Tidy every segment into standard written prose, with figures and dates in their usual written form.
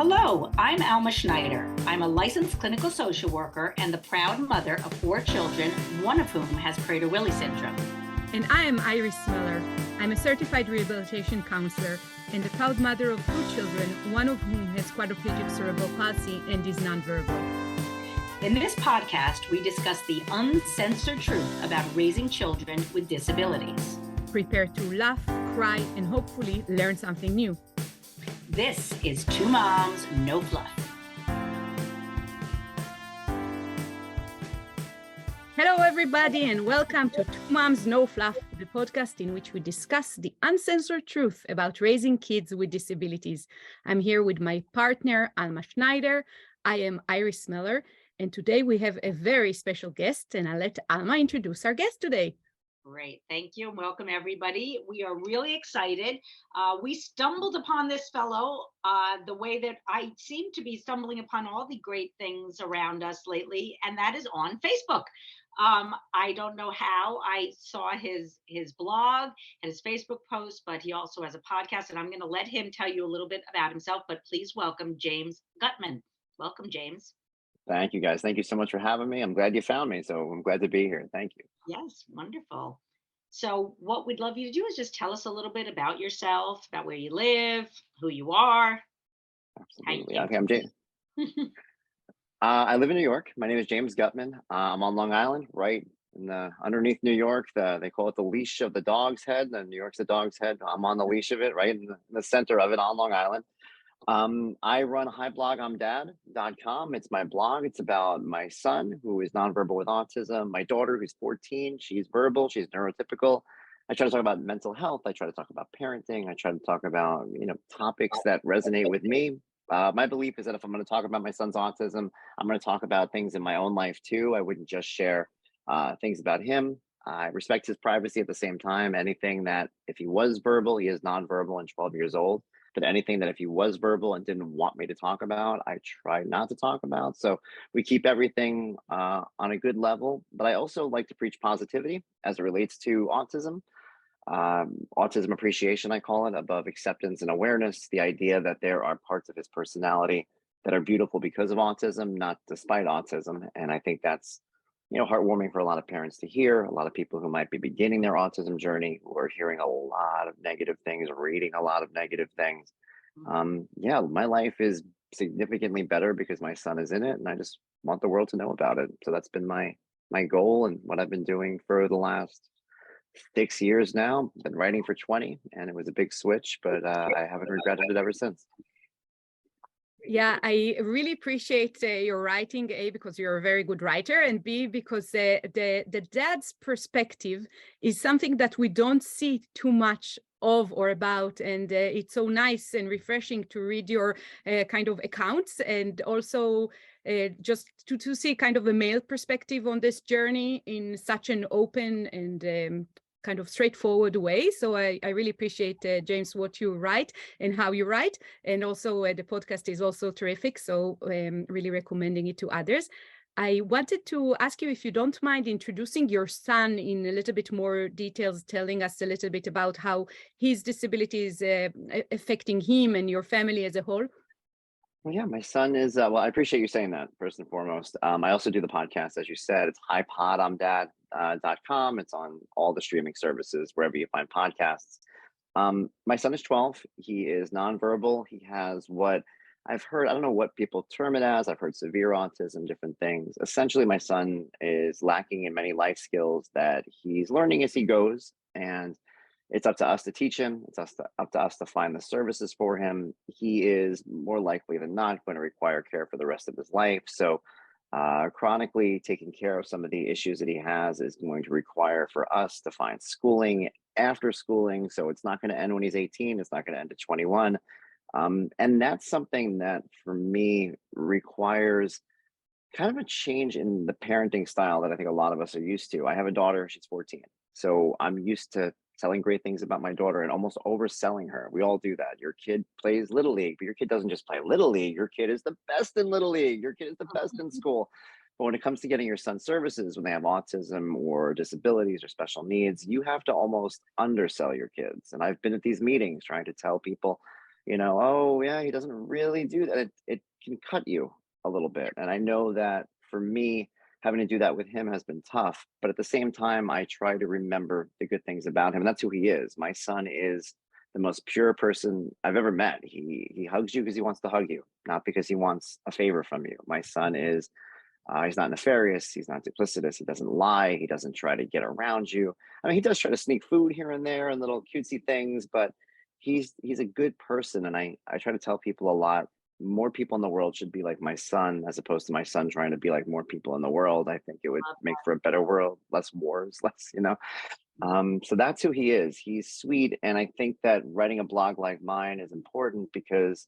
Hello, I'm Alma Schneider. I'm a licensed clinical social worker and the proud mother of 4 children, one of whom has Prader-Willi syndrome. And I am Iris Miller. I'm a certified rehabilitation counselor and the proud mother of 2 children, one of whom has quadriplegic cerebral palsy and is nonverbal. In this podcast, we discuss the uncensored truth about raising children with disabilities. Prepare to laugh, cry, and hopefully learn something new. This is 2 Moms, No Fluff. Hello, everybody, and welcome to 2 Moms, No Fluff, the podcast in which we discuss the uncensored truth about raising kids with disabilities. I'm here with my partner, Alma Schneider. I am Iris Miller, and today we have a very special guest, and I'll let Alma introduce our guest today. Great. Thank you. Welcome, everybody. We are really excited. We stumbled upon this fellow the way that I seem to be stumbling upon all the great things around us lately, and that is on Facebook. I don't know how I saw his blog and his Facebook post, but he also has a podcast, and I'm going to let him tell you a little bit about himself, but please welcome James Guttman. Welcome, James. Thank you, guys. Thank you so much for having me. I'm glad you found me, so I'm glad to be here. Thank you. Yes, wonderful. So what we'd love you to do is just tell us a little bit about yourself, about where you live, who you are. Absolutely. Okay, I'm James. I live in New York. My name is James Guttman. I'm on Long Island, right in underneath New York. They call it the leash of the dog's head. And New York's the dog's head. I'm on the leash of it, right in the center of it on Long Island. I run highblogamdad.com. It's my blog. It's about my son who is nonverbal with autism, my daughter who's 14. She's verbal, she's neurotypical. I try to talk about mental health. I try to talk about parenting. I try to talk about, topics that resonate with me. My belief is that if I'm going to talk about my son's autism, I'm going to talk about things in my own life too. I wouldn't just share things about him. I respect his privacy at the same time. Anything that if he was verbal, he is nonverbal and 12 years old. But anything that if he was verbal and didn't want me to talk about, I try not to talk about. So we keep everything on a good level. But I also like to preach positivity as it relates to autism. Autism appreciation, I call it, above acceptance and awareness. The idea that there are parts of his personality that are beautiful because of autism, not despite autism. And I think that's heartwarming for a lot of parents to hear. A lot of people who might be beginning their autism journey who are hearing a lot of negative things, reading a lot of negative things. My life is significantly better because my son is in it, and I just want the world to know about it. So that's been my goal and what I've been doing for the last 6 years now. Been writing for 20, and it was a big switch, but I haven't regretted it ever since. Yeah, I really appreciate your writing, A, because you're a very good writer, and B, because the dad's perspective is something that we don't see too much of or about, and it's so nice and refreshing to read your kind of accounts, and also just to see kind of a male perspective on this journey in such an open and kind of straightforward way. So I really appreciate, James, what you write and how you write. And also the podcast is also terrific. So really recommending it to others. I wanted to ask you if you don't mind introducing your son in a little bit more details, telling us a little bit about how his disability is affecting him and your family as a whole. Well, yeah, my son is, I appreciate you saying that first and foremost. I also do the podcast, as you said. It's highpodomdad.com. It's on all the streaming services, wherever you find podcasts. My son is 12. He is nonverbal. He has what I've heard, I don't know what people term it as. I've heard severe autism, different things. Essentially, my son is lacking in many life skills that he's learning as he goes. And it's up to us to teach him. It's up to us to find the services for him. He is more likely than not going to require care for the rest of his life. So chronically taking care of some of the issues that he has is going to require for us to find schooling after schooling. So it's not going to end when he's 18. It's not going to end at 21. And that's something that for me requires kind of a change in the parenting style that I think a lot of us are used to. I have a daughter, she's 14. So I'm used to telling great things about my daughter and almost overselling her. We all do that. Your kid plays Little League, but your kid doesn't just play Little League. Your kid is the best in Little League. Your kid is the best in school. But when it comes to getting your son services, when they have autism or disabilities or special needs, you have to almost undersell your kids. And I've been at these meetings trying to tell people, oh yeah, he doesn't really do that. It can cut you a little bit. And I know that for me, having to do that with him has been tough. But at the same time, I try to remember the good things about him. And that's who he is. My son is the most pure person I've ever met. He hugs you because he wants to hug you, not because he wants a favor from you. My son is he's not nefarious. He's not duplicitous. He doesn't lie. He doesn't try to get around you. I mean, he does try to sneak food here and there and little cutesy things, but he's a good person. And I try to tell people a lot. More people in the world should be like my son, as opposed to my son trying to be like more people in the world. I think it would make for a better world, less wars, less. So that's who he is. He's sweet, and I think that writing a blog like mine is important because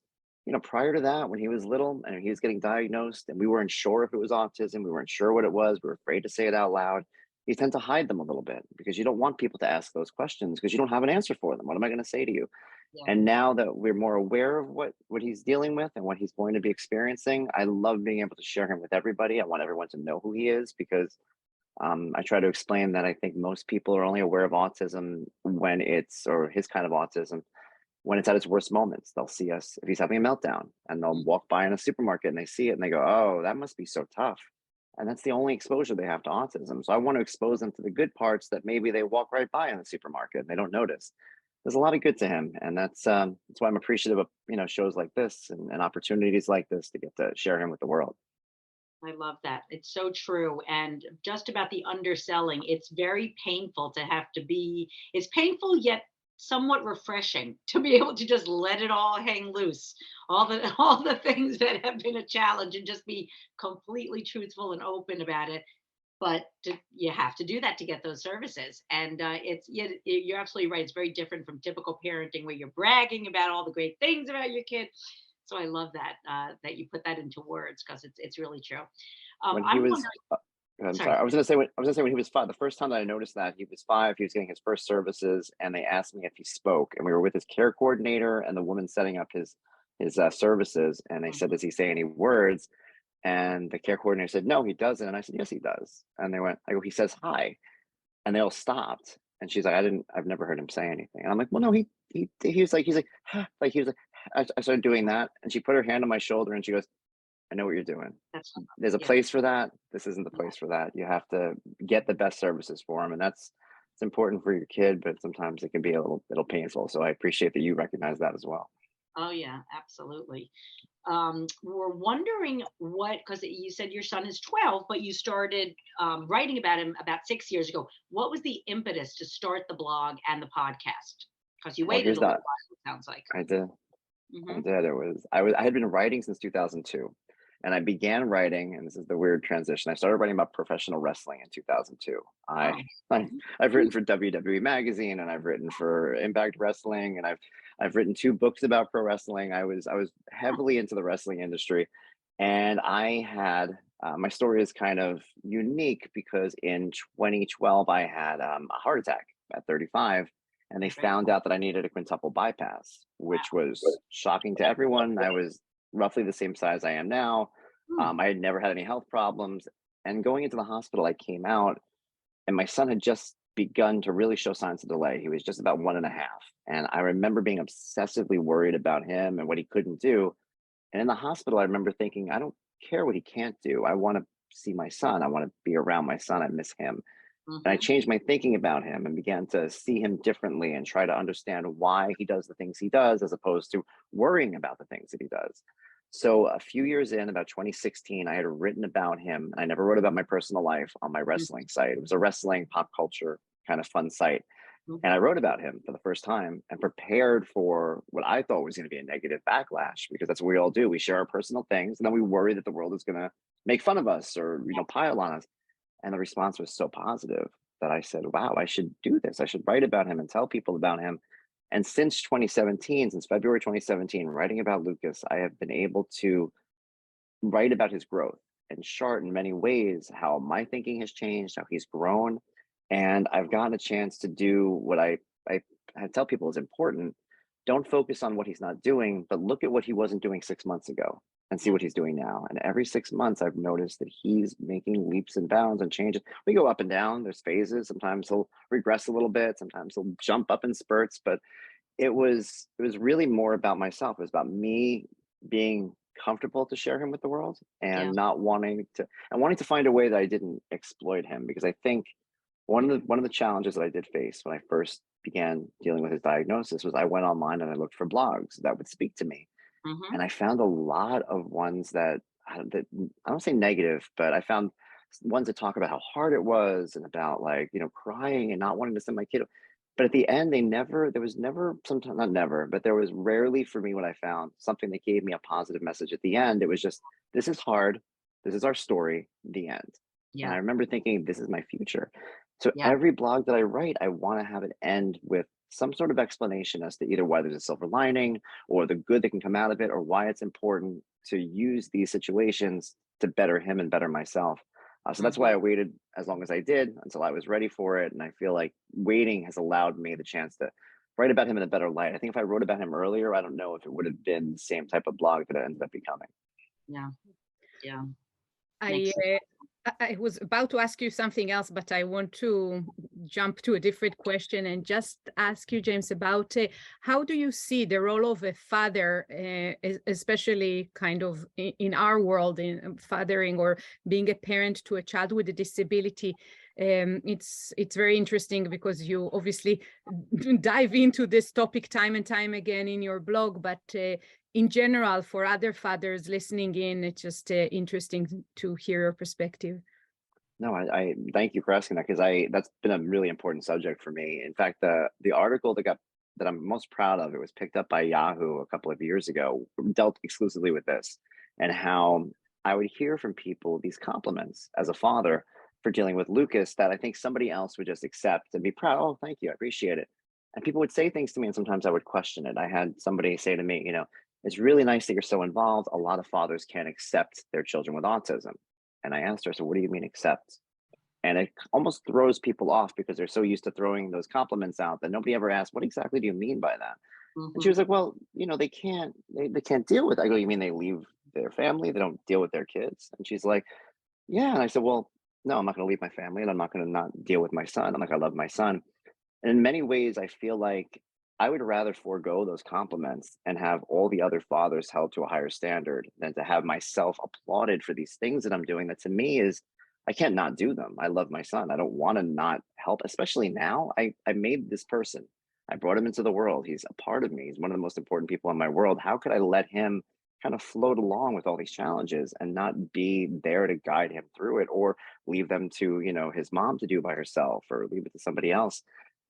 prior to that, when he was little and he was getting diagnosed and we weren't sure if it was autism, we weren't sure what it was, we were afraid to say it out loud, you tend to hide them a little bit because you don't want people to ask those questions because you don't have an answer for them. What am I going to say to you? Yeah. And now that we're more aware of what he's dealing with and what he's going to be experiencing, I love being able to share him with everybody. I want everyone to know who he is because I try to explain that I think most people are only aware of autism or his kind of autism when it's at its worst moments. They'll see us if he's having a meltdown and they'll walk by in a supermarket and they see it and they go, oh, that must be so tough. And that's the only exposure they have to autism. So I want to expose them to the good parts that maybe they walk right by in the supermarket and they don't notice. There's a lot of good to him. And that's why I'm appreciative of, shows like this and opportunities like this to get to share him with the world. I love that. It's so true. And just about the underselling, it's very painful to have to it's painful yet somewhat refreshing to be able to just let it all hang loose. All the things that have been a challenge and just be completely truthful and open about it. But you have to do that to get those services. And you're absolutely right. It's very different from typical parenting where you're bragging about all the great things about your kid. So I love that that you put that into words because it's really true. When he I'm was, wondering. I'm Sorry. sorry. I was gonna say when he was 5. The first time that I noticed that he was 5, he was getting his first services, and they asked me if he spoke, and we were with his care coordinator and the woman setting up his services, and they said, Mhm. "Does he say any words?" And the care coordinator said, "No, he doesn't." And I said, "Yes, he does." And they went, I go, "He says hi," and they all stopped. And she's like, I've never heard him say anything. And I'm like, "Well, no, he's like, huh, like he was like." I started doing that, and she put her hand on my shoulder, and she goes, "I know what you're doing. That's There's a yeah, place for that. This isn't the yeah. place for that. You have to get the best services for them, and it's important for your kid, but sometimes it can be a little painful. So I appreciate that you recognize that as well. Oh yeah, absolutely. We're wondering because you said your son is 12, but you started writing about him about 6 years ago. What was the impetus to start the blog and the podcast? Because you Well, waited here's a little that. while, it sounds like. I did. I Hmm. did. I had been writing since 2002, and I began writing, and this is the weird transition. I started writing about professional wrestling in 2002. Oh. I've written for WWE magazine, and I've written for Impact Wrestling, and I've written 2 books about pro wrestling. I was heavily into the wrestling industry, and I had my story is kind of unique because in 2012 I had a heart attack at 35, and they Right. found out that I needed a quintuple bypass, which Wow. was shocking to everyone. I was roughly the same size I am now. Hmm. I had never had any health problems. And going into the hospital, I came out, and my son had just begun to really show signs of delay. He was just about 1.5. And I remember being obsessively worried about him and what he couldn't do. And in the hospital, I remember thinking, I don't care what he can't do. I want to see my son. I want to be around my son. I miss him. And I Hmm. changed my thinking about him and began to see him differently and try to understand why he does the things he does as opposed to worrying about the things that he does. So a few years in, about 2016, I had written about him. I never wrote about my personal life on my wrestling site. It was a wrestling pop culture kind of fun site. And I Hmm. wrote about him for the first time and prepared for what I thought was going to be a negative backlash because that's what we all do. We share our personal things and then we worry that the world is going to make fun of us or, pile on us. And the response was so positive that I said, wow, I should do this. I should write about him and tell people about him. And since 2017, since February 2017, writing about Lucas, I have been able to write about his growth and chart in many ways how my thinking has changed, how he's grown. And I've gotten a chance to do what I tell people is important. Don't focus on what he's not doing, but look at what he wasn't doing 6 months ago and see Yeah. what he's doing now. And every 6 months, I've noticed that he's making leaps and bounds and changes. We go up and down, there's phases. Sometimes he'll regress a little bit, sometimes he'll jump up in spurts, but it was really more about myself. It was about me being comfortable to share him with the world Yeah. and not wanting to find a way that I didn't exploit him, because I think one of the challenges that I did face when I first began dealing with his diagnosis was I went online and I looked for blogs that would speak to me, Hmm. and I found a lot of ones that I don't say negative, but I found ones that talk about how hard it was and about, like, crying and not wanting to send my kid. But at the end, there was never, sometimes not never, but there was rarely for me, when I found something that gave me a positive message at the end. It was just, this is hard. This is our story, the end. And I Yeah. remember thinking, this is my future. So Yeah. every blog that I write, I want to have it end with some sort of explanation as to either why there's a silver lining, or the good that can come out of it, or why it's important to use these situations to better him and better myself. So that's why Hmm. I waited as long as I did until I was ready for it. And I feel like waiting has allowed me the chance to write about him in a better light. I think if I wrote about him earlier, I don't know if it would have been the same type of blog that it ended up becoming. Yeah. Yeah. I Makes sense. uh, I was about to ask you something else, but I want to jump to a different question and just ask you, James, about how do you see the role of a father, especially kind of in our world, in fathering or being a parent to a child with a disability? It's very interesting because you obviously dive into this topic time and time again in your blog, but in general, for other fathers listening in, it's just interesting to hear your perspective. No, I thank you for asking that, because I that's been a really important subject for me. In fact, the article that I'm most proud of, it was picked up by Yahoo a couple of years ago, dealt exclusively with this, and how I would hear from people these compliments as a father for dealing with Lucas that I think somebody else would just accept and be proud. Oh, thank you, I appreciate it. And people would say things to me, and sometimes I would question it. I had somebody say to me, it's really nice that you're so involved. A lot of fathers can't accept their children with autism. And I asked her, so what do you mean accept? And it almost throws people off because they're so used to throwing those compliments out that nobody ever asked, what exactly do you mean by that? And she Hmm. was like, well, they can't deal with it. I go, you mean they leave their family? They don't deal with their kids? And she's like, yeah. And I said, well, no, I'm not going to leave my family, and I'm not going to not deal with my son. I'm like, I love my son. And in many ways, I feel like I would rather forego those compliments and have all the other fathers held to a higher standard than to have myself applauded for these things that I'm doing. That to me is, I can't not do them. I love my son. I don't want to not help, especially now. I made this person. I brought him into the world. He's a part of me. He's one of the most important people in my world. How could I let him kind of float along with all these challenges and not be there to guide him through it, or leave them to, his mom to do by herself, or leave it to somebody else?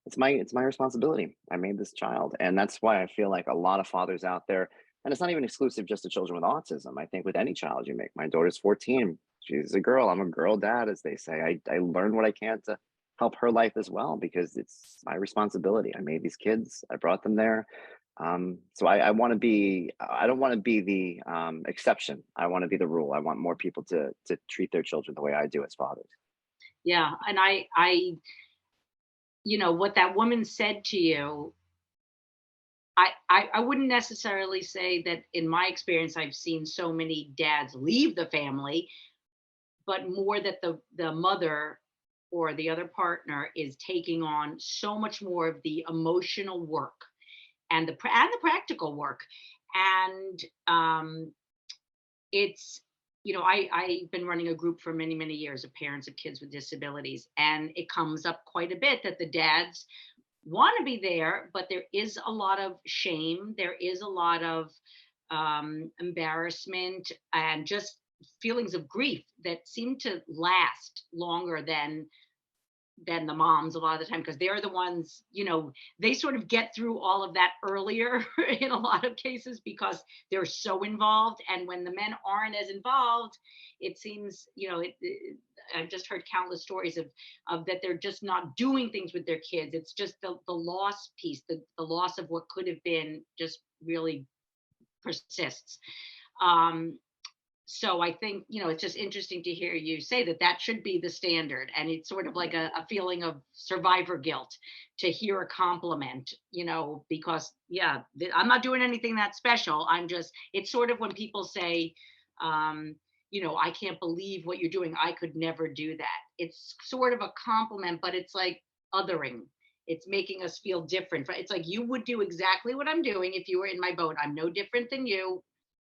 It's my responsibility. I made this child, and that's why I feel like a lot of fathers out there, and it's not even exclusive just to children with autism. I think with any child you make. My daughter's 14. She's a girl. I'm a girl dad, as they say. I learned what I can to help her life as well, because it's my responsibility. I made these kids. I brought them there. So I want to be. I don't want to be the exception. I want to be the rule. I want more people to treat their children the way I do as fathers. Yeah. And what that woman said to you, I wouldn't necessarily say that in my experience I've seen so many dads leave the family, but more that the mother or the other partner is taking on so much more of the emotional work and the practical work. And it's I've been running a group for many, many years of parents of kids with disabilities, and it comes up quite a bit that the dads want to be there, but there is a lot of shame. There is a lot of embarrassment and just feelings of grief that seem to last longer than the moms a lot of the time, because they're the ones, they sort of get through all of that earlier in a lot of cases because they're so involved. And when the men aren't as involved, it seems, I've just heard countless stories of that they're just not doing things with their kids. It's just the loss piece, the loss of what could have been just really persists. Um, so I think, it's just interesting to hear you say that that should be the standard. And it's sort of like a feeling of survivor guilt to hear a compliment, because, yeah, I'm not doing anything that special. It's sort of when people say, um, I can't believe what you're doing. I could never do that. It's sort of a compliment, but it's like othering. It's making us feel different. It's like you would do exactly what I'm doing if you were in my boat. I'm no different than you.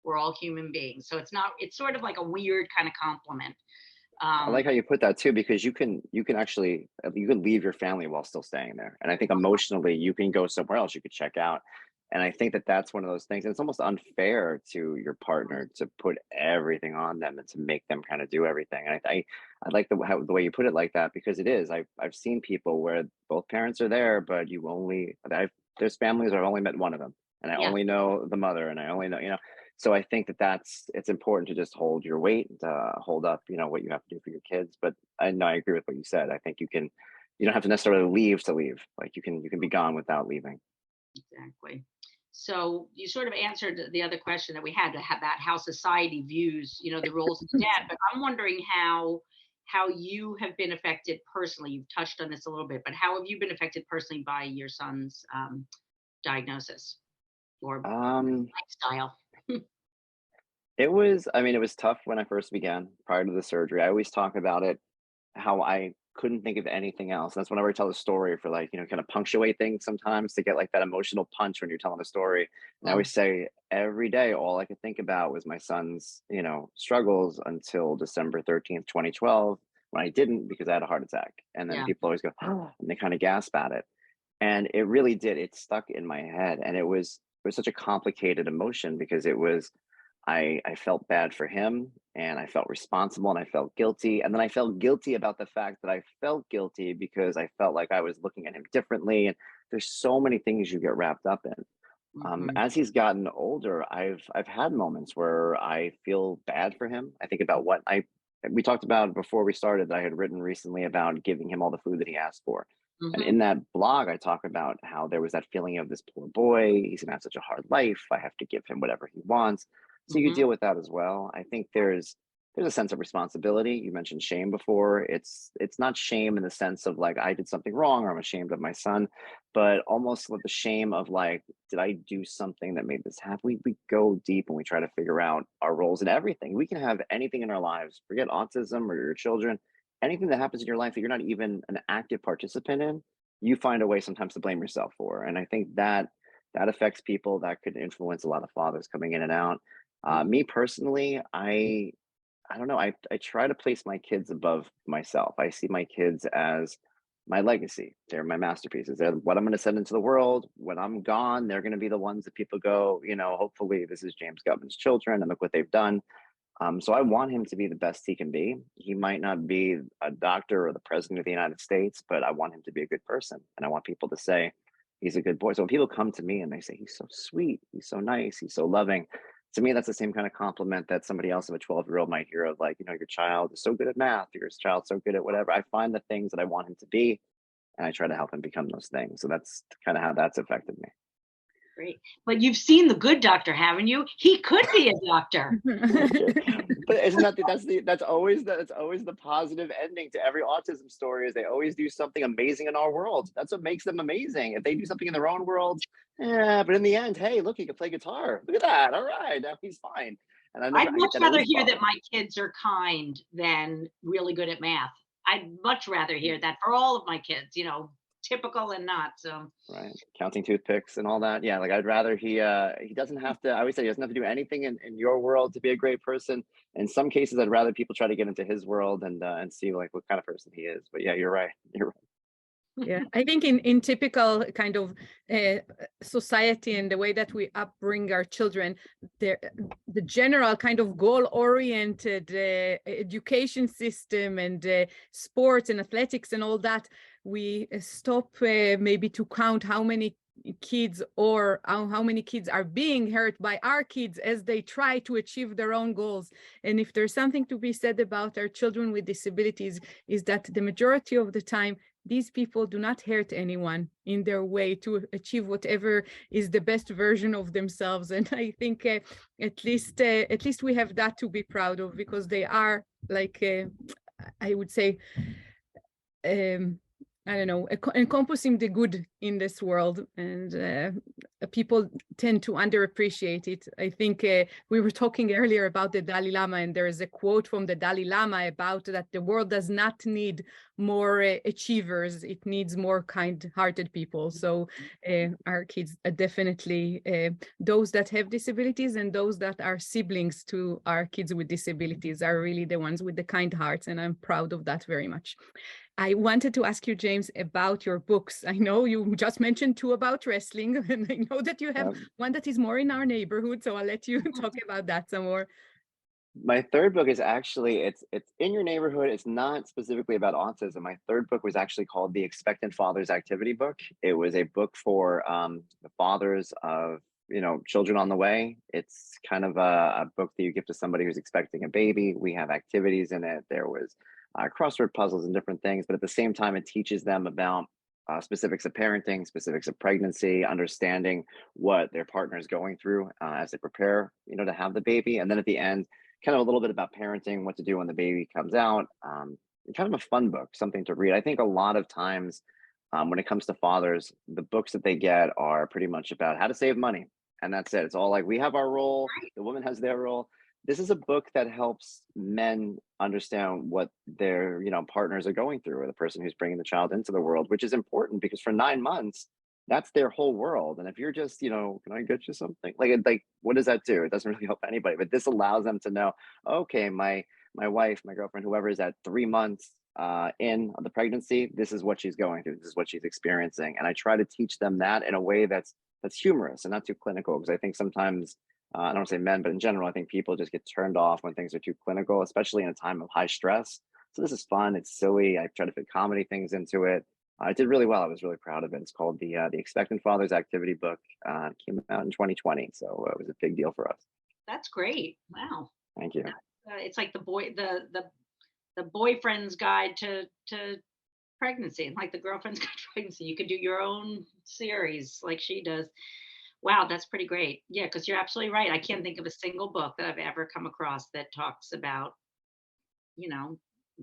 We're all human beings. So it's sort of like a weird kind of compliment. I like how you put that too, because you can actually you can leave your family while still staying there, and I think emotionally you can go somewhere else. You could check out, and I think that that's one of those things. And it's almost unfair to your partner to put everything on them and to make them kind of do everything. And I like the way you put it like that, because it is. I've seen people where both parents are there, but there's families where I've only met one of them, and I Yeah. only know the mother, and I only know, so I think that it's important to just hold your weight, hold up, what you have to do for your kids. But I know I agree with what you said. I think you don't have to necessarily leave to leave. Like you can be gone without leaving. Exactly. So you sort of answered the other question that we had about how society views, the roles of dad. But I'm wondering how you have been affected personally. You've touched on this a little bit, but how have you been affected personally by your son's diagnosis or Um, lifestyle? it was tough when I first began prior to the surgery. I always talk about it, how I couldn't think of anything else. That's whenever I tell a story for, like, kind of punctuate things sometimes to get like that emotional punch when you're telling a story. And I Yeah. always say every day, all I could think about was my son's, struggles until December 13th, 2012, when I didn't, because I had a heart attack. And then Yeah. people always go, oh, and they kind of gasp at it. And it really did. It stuck in my head. And it was such a complicated emotion, because I felt bad for him, and I felt responsible, and I felt guilty. And then I felt guilty about the fact that I felt guilty because I felt like I was looking at him differently. And there's so many things you get wrapped up in. Hmm. As he's gotten older, I've had moments where I feel bad for him. I think about what we talked about before we started, that I had written recently about giving him all the food that he asked for. And Hmm. in that blog, I talk about how there was that feeling of this poor boy. He's gonna have such a hard life. I have to give him whatever he wants. So you Hmm. deal with that as well. I think there's a sense of responsibility. You mentioned shame before. It's not shame in the sense of like I did something wrong or I'm ashamed of my son, but almost with the shame of like, did I do something that made this happen? We go deep and we try to figure out our roles in everything. We can have anything in our lives. Forget autism or your children. Anything that happens in your life that you're not even an active participant in, you find a way sometimes to blame yourself for. And I think that affects people. That could influence a lot of fathers coming in and out. Me personally, I don't know. I try to place my kids above myself. I see my kids as my legacy. They're my masterpieces. They're what I'm going to send into the world. When I'm gone, they're going to be the ones that people go, hopefully this is James Guttman's children and look what they've done. So I want him to be the best he can be. He might not be a doctor or the president of the United States, but I want him to be a good person. And I want people to say he's a good boy. So when people come to me and they say, he's so sweet, he's so nice, he's so loving, to me, that's the same kind of compliment that somebody else of a 12-year-old might hear of, like, your child is so good at math, your child's so good at whatever. I find the things that I want him to be, and I try to help him become those things. So that's kind of how that's affected me. Great. But you've seen The Good Doctor, haven't you? He could be a doctor. Okay. But isn't that's always the positive ending to every autism story, is they always do something amazing in our world. That's what makes them amazing. If they do something in their own world, yeah, but in the end, hey, look, he can play guitar. Look at that. All right, now he's fine. And I'd much that rather always hear that bothered my kids are kind than really good at math. I'd much rather hear that for all of my kids, typical and not. So, right, counting toothpicks and all that. Yeah, like I'd rather he doesn't have to. I always say he doesn't have to do anything in your world to be a great person. In some cases, I'd rather people try to get into his world and see like what kind of person he is. But yeah, you're right. You're right. Yeah, I think in typical kind of society and the way that we upbring our children, the general kind of goal-oriented education system and sports and athletics and all that, we stop maybe to count how many kids or how many kids are being hurt by our kids as they try to achieve their own goals. And if there's something to be said about our children with disabilities, is that the majority of the time, these people do not hurt anyone in their way to achieve whatever is the best version of themselves. And I think at least we have that to be proud of, because they are like, I would say, I don't know, encompassing the good in this world, and people tend to underappreciate it. I think we were talking earlier about the Dalai Lama, and there is a quote from the Dalai Lama about that the world does not need more achievers, it needs more kind-hearted people. So our kids are definitely those that have disabilities and those that are siblings to our kids with disabilities are really the ones with the kind hearts, and I'm proud of that very much. I wanted to ask you, James, about your books. I know you just mentioned 2 about wrestling, and I know that you have one that is more in our neighborhood, so I'll let you talk about that some more. My third book is actually, it's in your neighborhood. It's not specifically about autism. My third book was actually called the Expectant Fathers Activity Book. It was a book for the fathers of, children on the way. It's kind of a book that you give to somebody who's expecting a baby. We have activities in it. There was crossword puzzles and different things, but at the same time, it teaches them about specifics of parenting, specifics of pregnancy, understanding what their partner is going through as they prepare, to have the baby. And then at the end, kind of a little bit about parenting, what to do when the baby comes out. Kind of a fun book, something to read. I think a lot of times when it comes to fathers, the books that they get are pretty much about how to save money. And that's it. It's all like, we have our role, the woman has their role. This is a book that helps men understand what their, partners are going through, or the person who's bringing the child into the world, which is important because for 9 months, that's their whole world. And if you're just, can I get you something? Like, what does that do? It doesn't really help anybody, but this allows them to know, okay, my wife, my girlfriend, whoever is at 3 months in the pregnancy, this is what she's going through. This is what she's experiencing. And I try to teach them that in a way that's humorous and not too clinical, because I think sometimes, I don't want to say men, but in general, I think people just get turned off when things are too clinical, especially in a time of high stress. So this is fun. It's silly. I try to fit comedy things into it. I did really well. I was really proud of it. It's called the Expectant Fathers Activity Book. Came out in 2020, so it was a big deal for us. That's great. Wow. Thank you. It's like the boyfriend's guide to pregnancy, and like the girlfriend's guide to pregnancy. You could do your own series like she does. Wow, that's pretty great. Yeah, because you're absolutely right. I can't think of a single book that I've ever come across that talks about,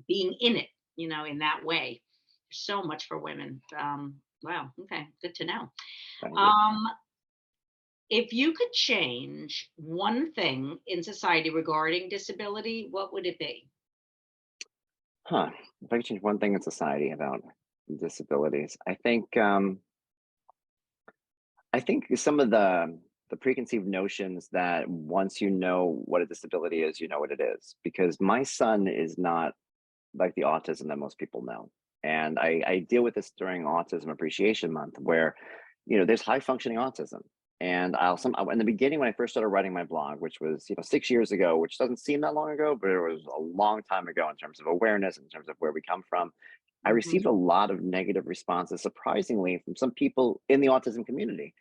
being in it, in that way. There's so much for women. Wow. Okay. Good to know. If you could change one thing in society regarding disability, what would it be? If I could change one thing in society about disabilities, I think some of the preconceived notions that once you know what a disability is, you know what it is. Because my son is not like the autism that most people know. And I deal with this during Autism Appreciation Month, where, there's high functioning autism. And in the beginning, when I first started writing my blog, which was, 6 years ago, which doesn't seem that long ago, but it was a long time ago in terms of awareness, in terms of where we come from. I received a lot of negative responses, surprisingly, from some people in the autism community,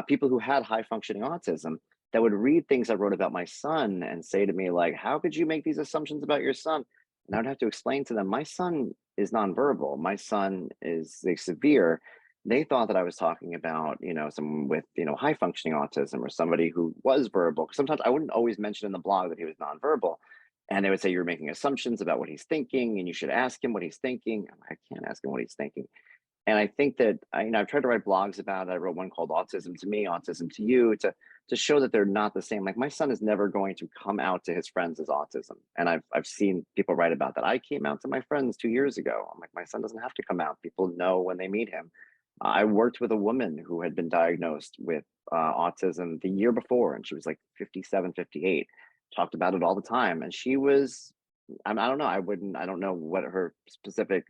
people who had high functioning autism that would read things I wrote about my son and say to me, like, how could you make these assumptions about your son? And I would have to explain to them, my son is nonverbal. My son is severe. They thought that I was talking about, someone with, high functioning autism, or somebody who was verbal. Sometimes I wouldn't always mention in the blog that he was nonverbal. And they would say, you're making assumptions about what he's thinking, and you should ask him what he's thinking. I can't ask him what he's thinking. And I think that I've tried to write blogs about it. I wrote one called Autism to Me, Autism to You, to show that they're not the same. Like, my son is never going to come out to his friends as autism. And I've seen people write about that. I came out to my friends 2 years ago. I'm like, my son doesn't have to come out. People know when they meet him. I worked with a woman who had been diagnosed with autism the year before, and she was like 57, 58, talked about it all the time. And she was, I don't know, I don't know what her specific,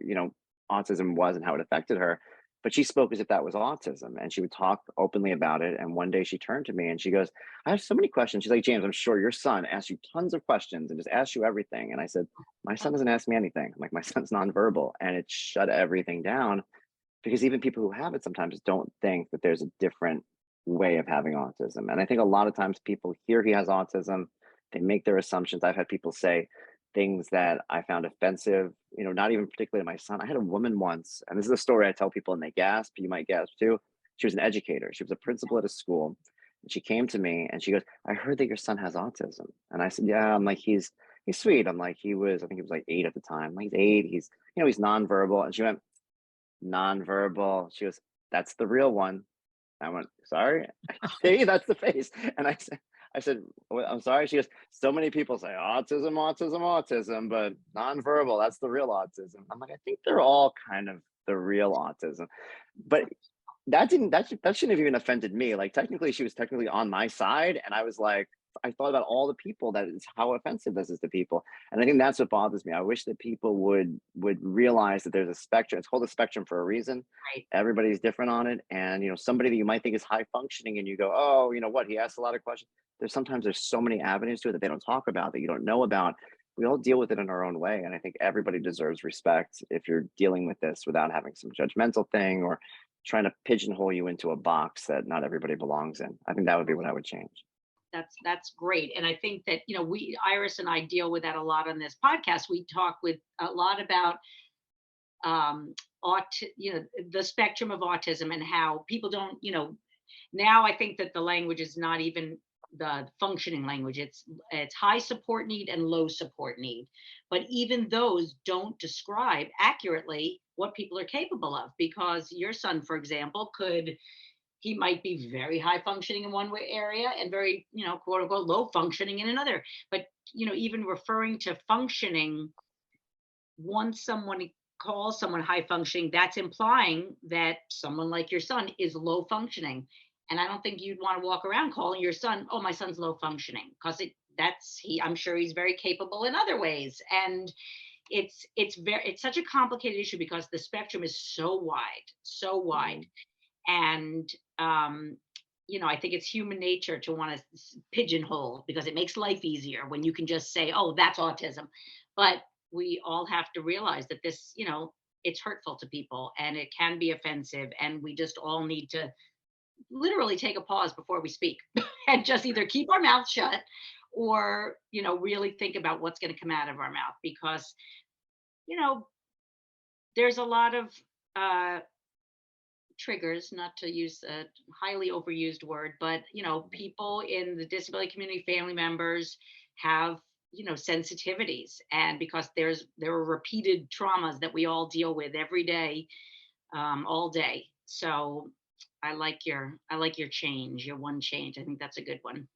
autism was and how it affected her, but she spoke as if that was autism, and she would talk openly about it. And one day she turned to me and she goes, I have so many questions. She's like, James, I'm sure your son asks you tons of questions and just asks you everything. And I said, my son doesn't ask me anything. I'm like, my son's nonverbal. And it shut everything down, because even people who have it sometimes don't think that there's a different way of having autism. And I think a lot of times people hear he has autism, they make their assumptions. I've had people say things that I found offensive, not even particularly to my son. I had a woman once, and this is a story I tell people and they gasp, you might gasp too. She was an educator. She was a principal at a school. And she came to me and she goes, I heard that your son has autism. And I said, yeah. I'm like, he's sweet. I'm like, I think he was like 8 at the time. Like, he's 8, he's nonverbal. And she went, nonverbal. She goes, that's the real one. I went, sorry? See, that's the face. And I said, I'm sorry. She goes, so many people say autism, autism, autism, but nonverbal, that's the real autism. I'm like, I think they're all kind of the real autism. But that shouldn't have even offended me. Like technically she was technically on my side. And I was like, I thought about all the people that is how offensive this is to people. And I think that's what bothers me. I wish that people would realize that there's a spectrum. It's called a spectrum for a reason. Right. Everybody's different on it. And somebody that you might think is high functioning and you go, oh, what, he asks a lot of questions. There's so many avenues to it that they don't talk about, that you don't know about. We all deal with it in our own way. And I think everybody deserves respect if you're dealing with this without having some judgmental thing or trying to pigeonhole you into a box that not everybody belongs in. I think that would be what I would change. That's great. And I think that, Iris and I deal with that a lot on this podcast. We talk with a lot about the spectrum of autism and how people don't, now I think that the language is not even the functioning language. It's high support need and low support need. But even those don't describe accurately what people are capable of, because your son, for example, he might be very high functioning in one area and very, quote unquote, low functioning in another. But, even referring to functioning, once someone calls someone high functioning, that's implying that someone like your son is low functioning. And I don't think you'd want to walk around calling your son, oh, my son's low functioning, because I'm sure he's very capable in other ways. And it's such a complicated issue because the spectrum is so wide. And I think it's human nature to want to pigeonhole, because it makes life easier when you can just say, oh, that's autism. But we all have to realize that this, it's hurtful to people and it can be offensive, and we just all need to literally take a pause before we speak and just either keep our mouth shut or, really think about what's going to come out of our mouth, because, there's a lot of triggers, not to use a highly overused word, but people in the disability community, family members, have sensitivities, and because there are repeated traumas that we all deal with every day, all day. So I like your change, your one change. I think that's a good one.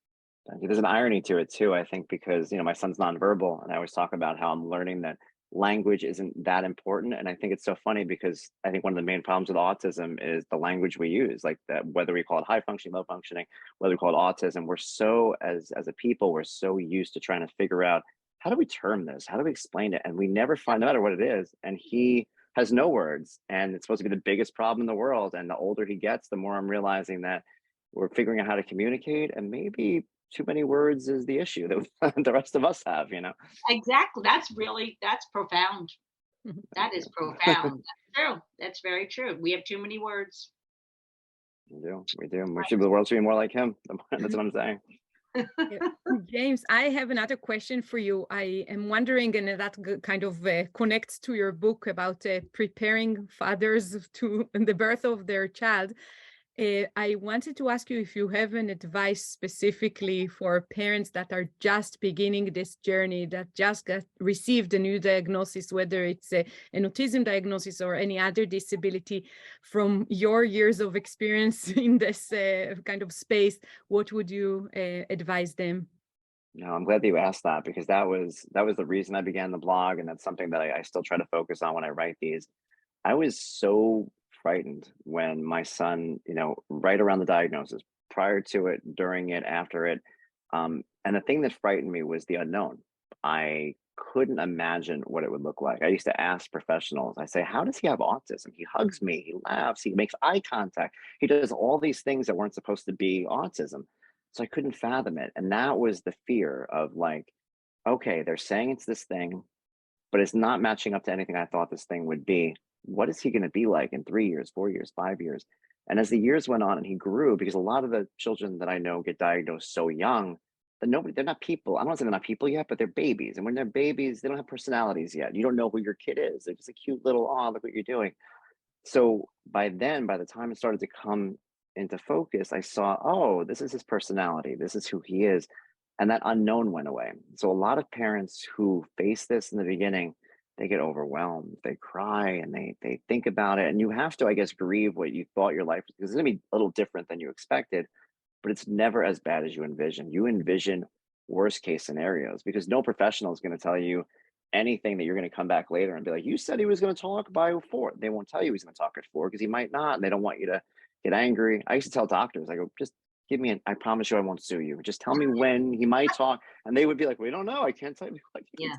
There's an irony to it too, I think, because my son's nonverbal, and I always talk about how I'm learning that language isn't that important. And I think it's so funny because I think one of the main problems with autism is the language we use, like that, whether we call it high functioning, low functioning, whether we call it autism, we're so, as a people, we're so used to trying to figure out, how do we term this? How do we explain it? And we never find, no matter what it is. And he has no words, and it's supposed to be the biggest problem in the world. And the older he gets, the more I'm realizing that we're figuring out how to communicate, and maybe too many words is the issue that the rest of us have. Exactly. That's profound. That is profound. That's true. That's very true. We have too many words. We do. The world should be more like him. That's what I'm saying. James, I have another question for you. I am wondering, and that kind of connects to your book about preparing fathers to the birth of their child. I wanted to ask you if you have an advice specifically for parents that are just beginning this journey, that just received a new diagnosis, whether it's an autism diagnosis or any other disability. From your years of experience in this kind of space, what would you advise them? No, I'm glad that you asked that, because that was the reason I began the blog, and that's something that I still try to focus on when I write these. I was so frightened when my son, right around the diagnosis, prior to it, during it, after it. And the thing that frightened me was the unknown. I couldn't imagine what it would look like. I used to ask professionals, I say, how does he have autism? He hugs me, he laughs, he makes eye contact. He does all these things that weren't supposed to be autism. So I couldn't fathom it. And that was the fear of like, okay, they're saying it's this thing, but it's not matching up to anything I thought this thing would be. What is he going to be like in 3 years, 4 years, 5 years? And as the years went on and he grew, because a lot of the children that I know get diagnosed so young that they're not people. I don't want to say they're not people yet, but they're babies. And when they're babies, they don't have personalities yet. You don't know who your kid is. They're just a cute little, oh, look what you're doing. So by the time it started to come into focus, I saw, oh, this is his personality. This is who he is. And that unknown went away. So a lot of parents who face this in the beginning, they get overwhelmed, they cry, and they think about it. And you have to, I guess, grieve what you thought your life was, because it's gonna be a little different than you expected, but it's never as bad as you envision. You envision worst case scenarios because no professional is going to tell you anything that you're going to come back later and be like, you said he was going to talk by 4. They won't tell you he's going to talk at 4 because he might not. And they don't want you to get angry. I used to tell doctors, I go, just give me I promise you I won't sue you. Just tell me when he might talk. And they would be like, we don't know. I can't tell you. Like, Yeah.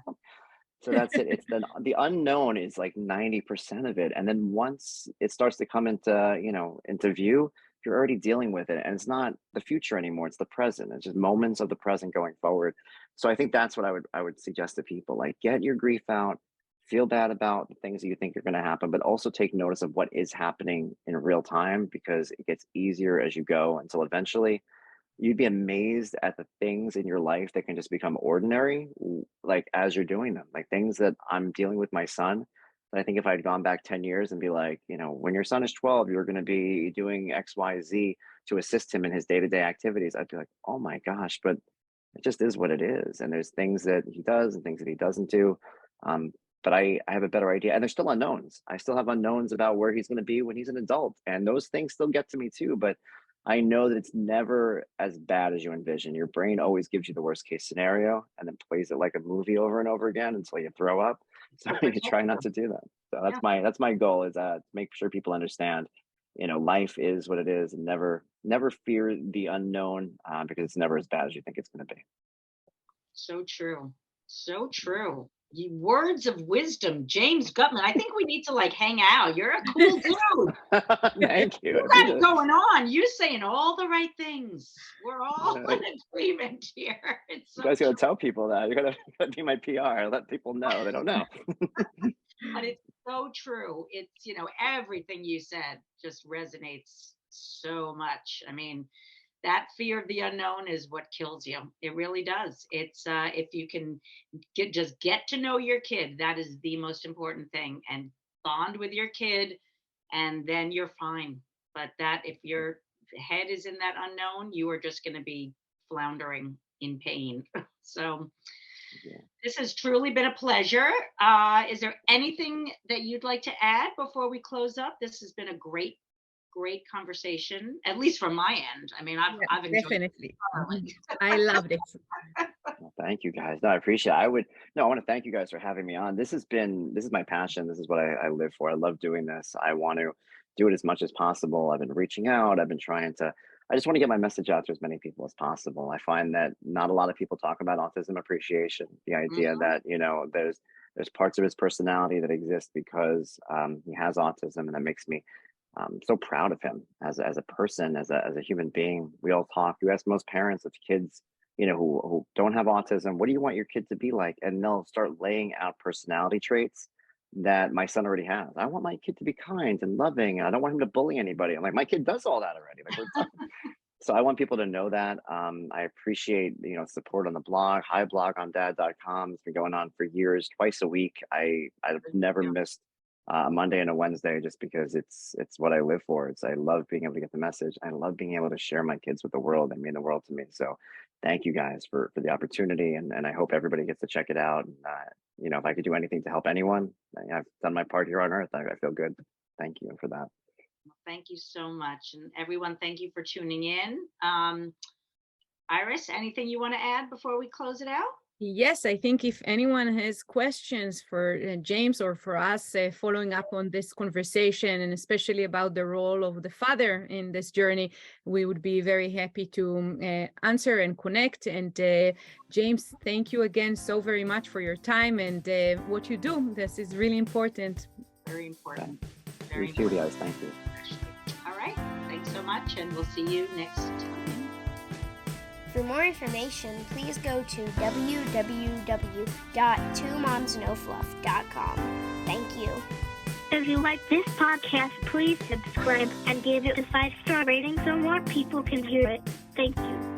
so that's it. It's the unknown is like 90% of it. And then once it starts to come into, into view, you're already dealing with it. And it's not the future anymore. It's the present. It's just moments of the present going forward. So I think that's what I would suggest to people. Like, get your grief out, feel bad about the things that you think are going to happen, but also take notice of what is happening in real time, because it gets easier as you go until eventually you'd be amazed at the things in your life that can just become ordinary, like as you're doing them. Like things that I'm dealing with my son, that I think if I'd gone back 10 years and be like, when your son is 12, you're going to be doing XYZ to assist him in his day-to-day activities, I'd be like, oh my gosh, but it just is what it is. And there's things that he does and things that he doesn't do. But I have a better idea. And there's still unknowns. I still have unknowns about where he's going to be when he's an adult. And those things still get to me too. But I know that it's never as bad as you envision. Your brain always gives you the worst case scenario and then plays it like a movie over and over again until you throw up. So you try not to do that. So that's my goal, is to make sure people understand, life is what it is, and never fear the unknown, because it's never as bad as you think it's going to be. So true. So true. Words of wisdom, James Guttman. I think we need to hang out. You're a cool dude. Thank you. You got it going on. You're saying all the right things. We're all in agreement here. It's so you guys got to tell people that. You got to be my PR. Let people know. They don't know. But it's so true. It's, everything you said just resonates so much. I mean, that fear of the unknown is what kills you. It really does. It's if you can get to know your kid, that is the most important thing, and bond with your kid, and then you're fine. But that if your head is in that unknown, you are just going to be floundering in pain. So this has truly been a pleasure. Is there anything that you'd like to add before we close up? This has been a great conversation, at least from my end. I mean, I've enjoyed definitely. I loved it. Well, thank you guys. No, I appreciate it. I want to thank you guys for having me on. This is my passion. This is what I live for. I love doing this. I want to do it as much as possible. I've been reaching out. I've been I just want to get my message out to as many people as possible. I find that not a lot of people talk about autism appreciation. The idea that, there's parts of his personality that exist because he has autism, and that makes me so proud of him as a person, as a human being. We all talk. You ask most parents of kids, who don't have autism, what do you want your kid to be like? And they'll start laying out personality traits that my son already has. I want my kid to be kind and loving. I don't want him to bully anybody. I'm like, my kid does all that already. So I want people to know that. I appreciate, support on the blog, highblogondad.com. It's been going on for years, twice a week. I've never missed a Monday and a Wednesday, just because it's what I live for. I love being able to get the message. I love being able to share my kids with the world. They mean the world to me. So thank you guys for the opportunity. And I hope everybody gets to check it out. And, if I could do anything to help anyone, I've done my part here on earth. I feel good. Thank you for that. Thank you so much. And everyone, thank you for tuning in. Iris, anything you want to add before we close it out? Yes, I think if anyone has questions for James or for us following up on this conversation, and especially about the role of the father in this journey, we would be very happy to answer and connect. And James, thank you again so very much for your time and what you do. This is really important. Very important. Very important. Guys. Thank you. All right. Thanks so much. And we'll see you next time. For more information, please go to www.twomomsnofluff.com. Thank you. If you like this podcast, please subscribe and give it a 5-star rating so more people can hear it. Thank you.